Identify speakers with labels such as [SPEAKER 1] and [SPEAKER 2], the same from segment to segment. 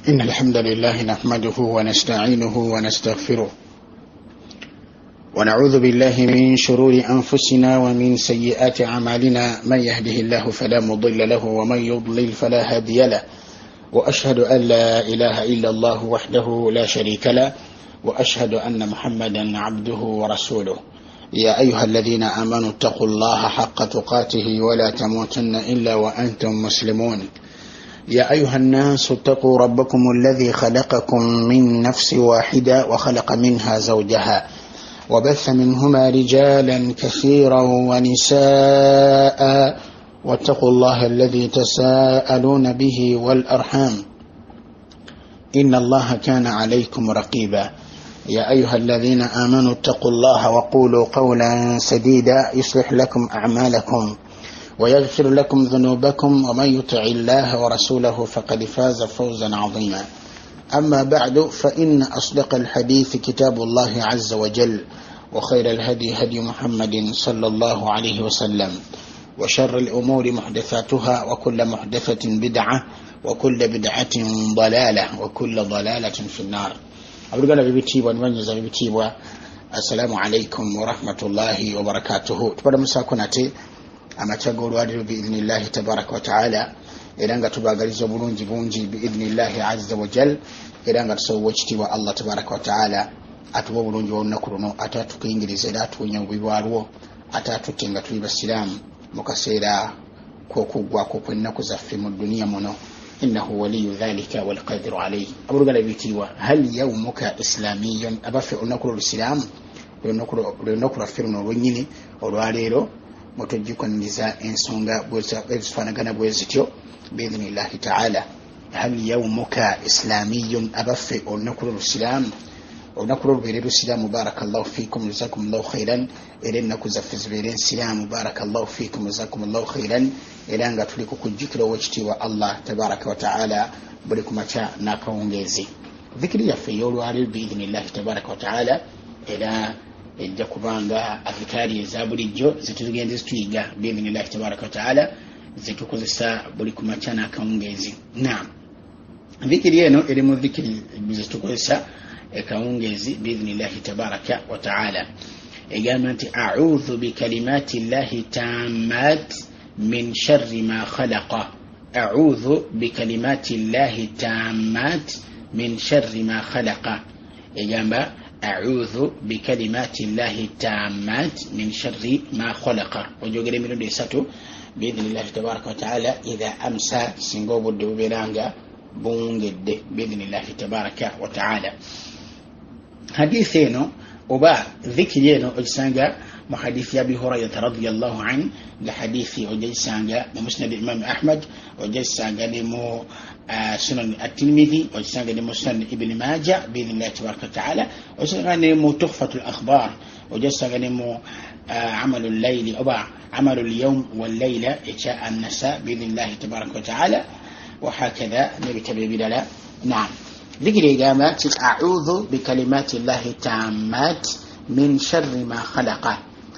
[SPEAKER 1] إن الحمد لله نحمده ونستعينه ونستغفره ونعوذ بالله من شرور أنفسنا ومن سيئات أعمالنا من يهده الله فلا مضل له ومن يضلل فلا هادي له وأشهد أن لا إله إلا الله وحده لا شريك له وأشهد أن محمدا عبده ورسوله يا أيها الذين آمنوا اتقوا الله حق تقاته ولا تموتن إلا وأنتم مسلمون يا أيها الناس اتقوا ربكم الذي خلقكم من نفس واحدة وخلق منها زوجها وبث منهما رجالا كثيرا ونساء واتقوا الله الذي تساءلون به والأرحام إن الله كان عليكم رقيبا يا أيها الذين آمنوا اتقوا الله وقولوا قولا سديدا يصلح لكم أعمالكم ويغفر لكم ذنوبكم ومن يطع الله ورسوله فقد فاز فوزا عظيما أما بعد فإن أصدق الحديث كتاب الله عز وجل وخير الهدي هدي محمد صلى الله عليه وسلم وشر الأمور محدثاتها وكل محدثة بدعة وكل بدعة ضلالة وكل ضلالة في النار أبرغنا ببتيبوا ونمنجز ببتيبوا السلام عليكم ورحمة الله وبركاته تبدا مساكناتي amachagolo adiro biidhnillahi tabaraka wa taala eranga tubagalizo bulungi bungi biidhnillahi azza wa jal eranga tusobola kitibwa Allah tabaraka wa taala atuwa bulungi olunaku luno atatukingiriza era atunyangibwalwo atatutenga tuli basiramu mu kaseera k'okugwako kw'ennaku zaffe mu duniya muno innahu waliyu dhalika walqadiru alayhi abulugala bitibwa hal yawmuka islamiyun abafe olunaku lw'olusiraamu olunaku lwaffe luno olwennyini olwaleero mutujjukaniriza ensonga ezifaanagana bwe zityo biidhnillahi taala hal yawmuka islamiyun abaffe olunaku lw'olusiraamu olunaku lw'olubeere lusiraamu barakallahu fiikum jazakumullahu khairan era ennaku zaffe zibeere ensiraamu barakallahu fiikum jazakumullahu khairan era nga tuli ku kujjukira ow'ekitiibwa Allah tabaraka wa taala buli ku makya n'akawungeezi dhikiri yaffe ey'olwaleero biidhnillahi tabaraka wa taala era ejja kubanga adhikaari eza bulijjo zetugenda zituyiga biidhnillahi tabaraka wa taala zetukozesa buli ku makya n'akawungeezi naam dhikiri eno eri mu dhikiri zetukozesa ekawungeezi biidhnillahi tabaraka wa taala egamba nti a'udhu bikalimati llahi tammat min sharri ma khalaqa a'udhu bikalimati llahi tammat min sharri ma khalaqa egamba أعوذ بكلمات الله التامات من شر ما خلق وجوغري من ديساتو بإذن الله تبارك وتعالى إذا أمسى سنغوب الدوبيرانغا بونغد بإذن الله تبارك وتعالى حديثينو وبا ذكرينو أجسانغا محديث أبي هريرة رضي الله عنه لحديث أجسانغا بمسند الإمام أحمد وجسانغا لمو سنن الترمذي وجسانغا لمو سنن ابن ماجه بإذن الله تبارك وتعالى وجسانغا لمو تحفة الأخبار وجسانغا لمو عمل الليل أبا عمل اليوم والليلة إشاء النساء بإذن الله تبارك وتعالى وهكذا نبي تبي نعم ذكر قامات أعوذ بكلمات الله التامات من شر ما خلق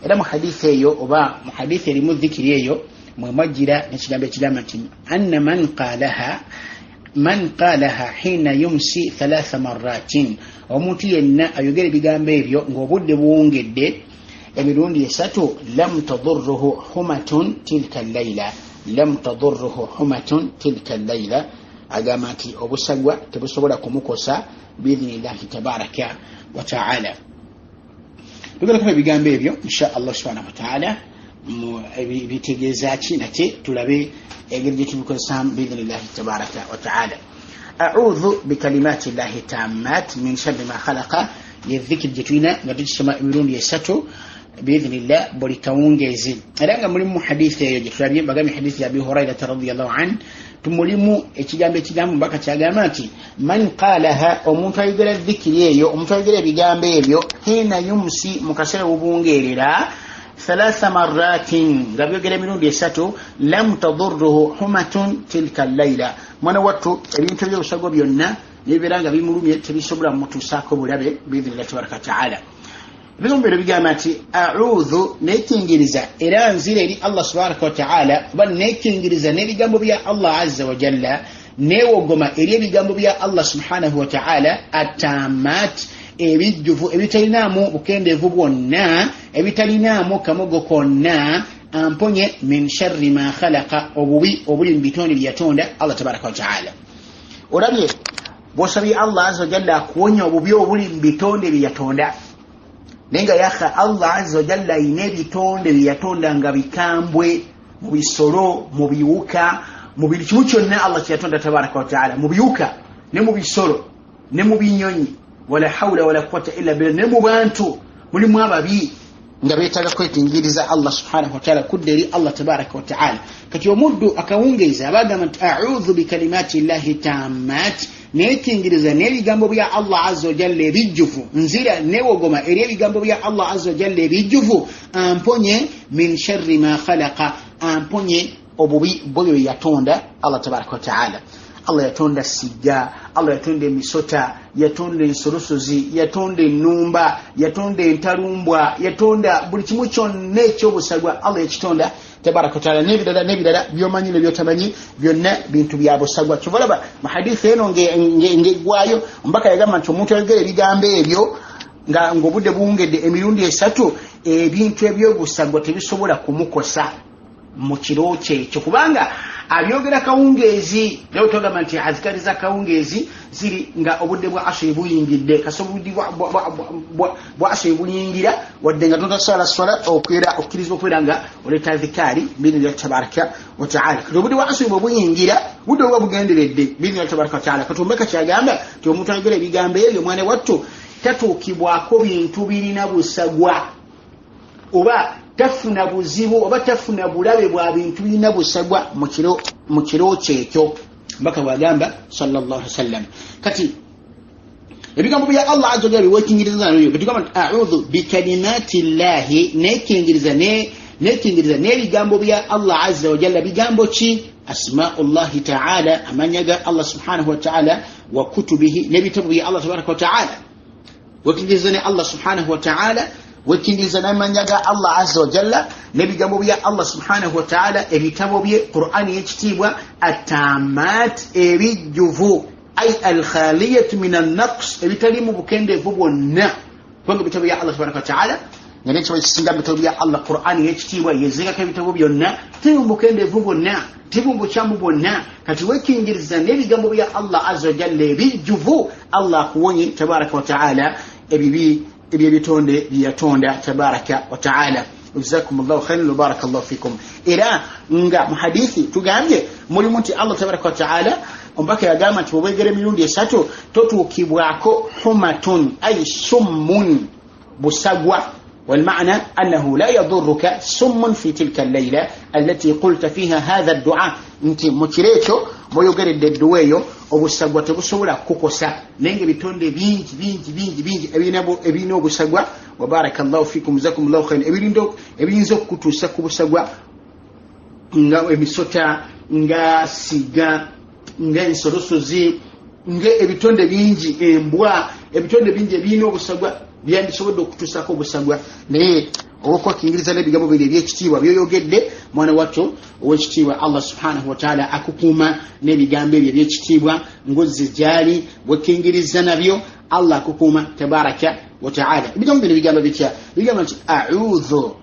[SPEAKER 1] إذا محدث يو أبا محدث لمو ذكر يو ممجرة نشلم بكلامة أن من قالها حين يمسي 3 مرات ومتينا أيجري بجانبه وبود بونجد emirundi esatu lam tadurruhu humatun tilka al-layla lam tadurruhu humatun tilka al-layla agamati obusagwa tebusobola kumukosa biidhnillahi tabaraka wa taala tugala kama bigambo ebyo insha Allah subhanahu wa taala bitegeeza kinate tulabe engeri gye tubikozesa biidhnillahi tabaraka wa taala a'udhu bikalimati llahi tammat min sharri ma khalaqa yadhikir jetwina nga tukisoma emirundi esatu بإذن الله بريكاونجيزي أنا مريم حديث يجربي بقى حديث أبي هريرة رضي الله عنه تمليمو اتجام بقى تجاماتي من قالها ومتايجر الذكر يو ومتايجر بجامبه يو حين يمسي مكسر وبونجيرا 3 مرات قبل قال منو ديساتو لم تضره حمة تلك الليلة من وقت بينتو يو سغو بيونا يبيرanga bimulumye tebisobula mutusako bulabe بإذن الله تبارك وتعالى bigombero bigamati a'udhu nekingiriza era nzire eri Allah subhanahu wa ta'ala bal nekingiriza n'ebigambo bya Allah azza wa jalla newogoma eri ebigambo bya Allah subhanahu wa ta'ala atamat ebijjuvu ebitalinamu bukendeevu bwonna ebitalinamu kamogo konna amponye min sharri ma khalaqa obubi obuli mu bitonde bye yatonda Allah tabaraka wa ta'ala. Olabye bw'osabye Allah azza wa jalla akuwonya obubi obuli mu bitonde bye yatonda nenga yakha Allah azza wa jalla ayina ebitonde bye yatonda nga bikambwe mu bisolo mu biwuka mu buli kimu kyonna Allah kye yatonda tabaraka wa ta'ala mu biwuka ne mu bisolo ne mu binyonyi wala hawla wala quwwata illa billah ne mu bantu mulimu ababi nga beetaga kwekingiriza Allah subhanahu wa ta'ala kudderi Allah tabaraka wa ta'ala. Kati omuddu akawungeeza abagamba nti a'udhu bi kalimati llahi tammat nekingiriza n'ebigambo bya Allah azza wa jalla ebijjuvu nzira newogoma eri ebigambo bya Allah azza wa jalla ebijjuvu amponye min sharri ma khalaqa amponye obubi bw'ebyo yatonda Allah tabaraka wa ta'ala. Allah yatonda siga, Allah yatonda emisota, yatonda ensolosozi, yatonda ennumba, yatonda entalumbwa, yatonda buli kimu kyonna eky'obusagwa Allah yakitonda tabaraka wa ta'ala. N'ebirala by'omanyi n'ebyotamanyi byonna bintu bya busagwa. Kivalaba mu hadithi eno ng'eggwayo ombaka yagamba nti omuntu ayogera ebigambo ebyo ng'obudde buwungedde emirundi 3 ebintu eby'obusagwa tebisobola kumukosa mu kiro kyekyo kubanga abyogera kawungeezi leo togamba nti azikari za kawungeezi ziri nga obudde bwa asiri buyingidde kasobudi bwa asiri buyingira wadde nga tonda swala okwera okkirizwa okwera nga oleta zikari bini ya tabaraka wa ta'ala. Obudde bwa asiri buyingira budde bwa bugenderedde bini ya tabaraka wa ta'ala. Katumbeka kyagamba ti omuntu ayogera ebigambo ebyo mwana wattu tatuukibwako bintu birina busagwa oba tafuna buzibu oba tafuna bulabe bwa bintu birina busagwa mu kiro kyekyo mbaka bwagamba sallallahu alaihi wasallam. Kati ebigambo bya Allah azza wa jalla wekingiriza nayo bitugamba a'udhu bi kalimati llahi nekingiriza n'ebigambo bya Allah azza wa jalla bigambo ki asma'ullahi ta'ala amanyaga Allah subhanahu wa ta'ala wa kutubihi n'ebitabu bya Allah tabaraka wa ta'ala wekingiriza ne Allah subhanahu wa ta'ala wekingiriza n'amanyaga Allah azza wa jalla n'ebigambo bya Allah subhanahu wa ta'ala ebitabo bye Qur'ani y'ekitiibwa atamat ebijjuvu ay alkhaliyatu min an-naqs ebitalimu bukendeevu bwonna kubanga ebitabo bya Allah subhanahu wa ta'ala nga nekyo ekisinga ebitabo bya Allah Qur'ani y'ekitiibwa yezingako ebitabo byonna tebimbu bukendeevu bwonna tebimbu bukyamu bwonna. Kati wekingiriza n'ebigambo bya Allah azza wa jalla ebijjuvu Allah akuwonye tabaraka wa ta'ala ebibi ebyebitonde byatonda tabaraka wa ta'ala. Jazakumullahu khairan wa barakallahu fikum. Era nga mu hadithi tugambye mulimu nti Allah tabaraka wa ta'ala ombaka yagamba nti bwegere emirundi 3 totuukibwako humatun ay summun busagwa والمعنى أنه لا يضرك سم في تلك الليلة التي قلت فيها هذا الدعاء انت مكريتو moyogeredde edduweeyo obusagwa tebusobola kukosa nenge bitonde bingi ebirina obusagwa wa barakallahu fikum jazakumullahu khairan ebiyinza okutuusa ku busagwa nga emisota nga siga nga ensolosozi nga ebitonde bingi embwa ebitonde bingi ebirina obusagwa byandisobodde okutuusako obusagwa naye okwakingiriza n'ebigambo bino ebyekitiibwa byoyogedde mwana wattu ow'ekitiibwa Allah subhanahu wa ta'ala akukuuma n'ebigambo ebyo ebyekitiibwa ngozzi gyali bwekingiriza nabyo Allah akukuuma tabaraka wa ta'ala. Ebigambo bino bigambo bitya? Bigamba nti a'udhu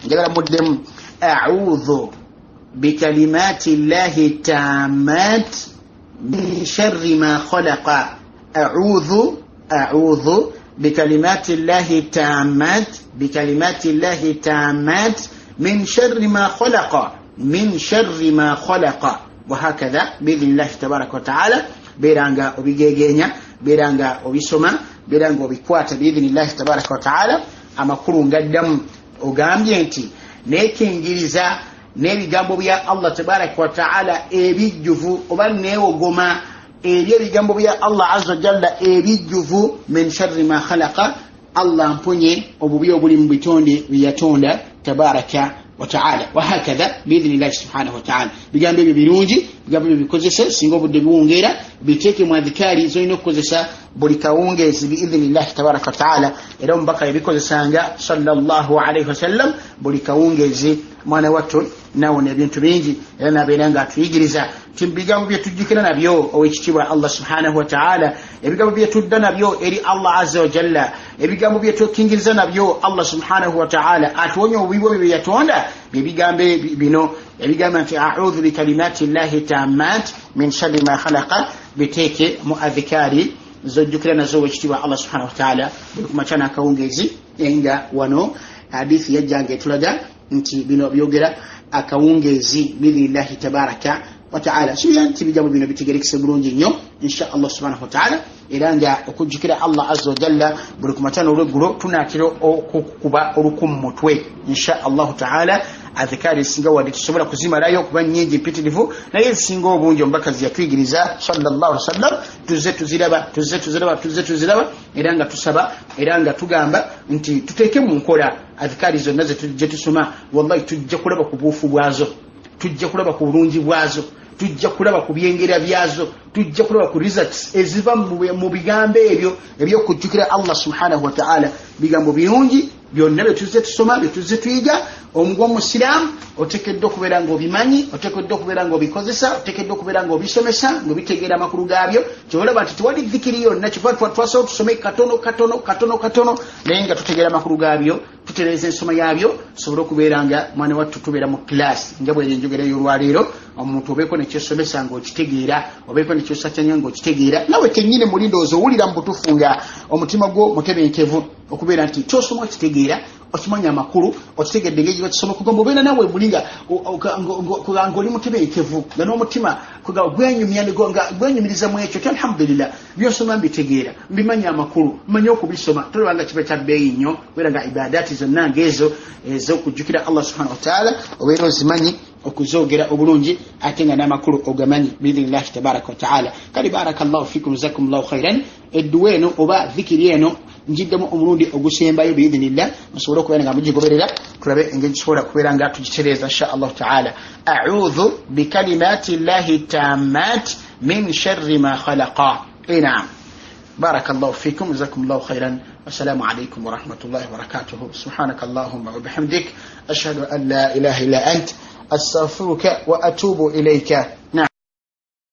[SPEAKER 1] njagala muddemu a'udhu bikalimati llahi tammat min sharri ma khalaqa a'udhu بكلمات الله التامات من شر ما خلق وهكذا بإذن الله تبارك وتعالى بيرانغا وبيجيجينيا بيرانغا وبيسوما بيرانغا وبيكواتا بإذن الله تبارك وتعالى أما كلون قدم وقامينتي nekingiriza n'ebigambo bya Allah tabaraka wa ta'ala ebijjuvu oba neewogoma ebigambo bya Allah azza jalla ebijjuvu min sharri ma khalaqa Allah mponye obubi obuli mu bitonde byatonda tabaraka wa ta'ala wa hakadha biidhnillah subhanahu wa ta'ala. Bigambo ebyo birungi bigambo bikozesa singo budde biwongera biteke mu adhikari zoino okukozesa buli kawungezi biidhnillah tabaraka taala era omubaka yabikozesanga sallallahu alayhi wasallam buli kawungezi mwana wattu nawona ebintu bingi era nabeera nga atuyigiriza timbigambo byetujjukira nabyo owekitiibwa Allah subhanahu wa ta'ala ebigambo byetudda nabyo eri Allah azza wa jalla ebigambo byetukingiriza nabyo Allah subhanahu wa ta'ala atuwonya obubi bwe yatonda byebigambe bino ebigambo nti a'udhu bi kalimati llahi tammat min sharri ma khalaqa biteke mu adhikari zojjukira nazo owekitiibwa Allah subhanahu wa ta'ala buli kumachana akawungezi enga wano hadithi yajjange etulaga nti bino byogera akawungezi billahi tabaraka wa ta'ala suya nti bigambo bino bitegerekese bulungi nnyo insha Allah subhanahu wa ta'ala era nga okujjukira Allah azza wa jalla buli kumatano olweggulo tunatiro okukuba olukumu mutwe insha Allah ta'ala adhikari singa wadi tusobola kuzimalayo kuba nnyingi mpitirivu naye singa obungi omubakazi yatuyigiriza sallallahu alaihi wasallam tuzze tuziraba era nga tusaba era nga tugamba nti tuteeke mu nkola adhikari zonna ze tusoma wallahi tujja kulaba ku buufu bwazo tujja kulaba ku bulungi bwazo tujja kulaba ku byengera byazo tujja kulaba ku results eziva mu bigambo ebyo ebyokujjukira Allah subhanahu wa ta'ala bigambo birungi byonna bye tusoma bye tuyiga omugwa musiramu otekeddwa okubeera ng'obimanyi otekeddwa okubeera ng'obikozesa otekeddwa okubeera ng'obisomesa ng'obitegeera amakulu gaabyo kyolaba nti tewali dhikiri yonna kikuba twasobola tusome katono naye nga tutegeera amakulu gaabyo tutereeza ensoma yaabyo tusobole okubeera nga mwana wattu tubeera mu kilaasi nga bwe njogereyo olwaleero omuntu obeeko nekyosomesa ng'okitegeera obeeko nekyosacanya ng'okitegeera nawe kennyini mulindoozi owulira mu butuufu nga omutima gwo mutebenkevu okubeera nti kyosoma okitegeera okimanya amakulu okitegedde engeri bakisoma kugamba obeera nawe mulinga ng'oli mutebenkevu nga n'omutima gwenyumiriza mu ekyo ti alhamdulillah byosoma mbitegeera mbimanya amakulu mmanyi okubisoma tolabanga kiba kya bbeeyi nnyo kubeera nga ibadaati zonna ng'ezo ez'okujjukira Allah subhanahu wa ta'ala obeera ozimanyi okuzogera obulungi ate nga n'amakulu ogamanyi biidhnillahi tabaraka wa ta'ala kale barakallahu fikum jazakumullahu khairan edduwa eno oba dhikiri eno njiddemu omulundi ogusembayo biidhnillah musobole okubeera nga mugigoberera tulabe engeri tusobola kubeera nga tugitereeza insha allahu ta'ala a'udhu bikalimati llahi tammat min sharri ma khalaqa naam barakallahu fikum jazakumullahu khairan والسلام عليكم ورحمة الله وبركاته سبحانك اللهم وبحمدك أشهد أن لا إله إلا أنت أستغفرك وأتوب إليك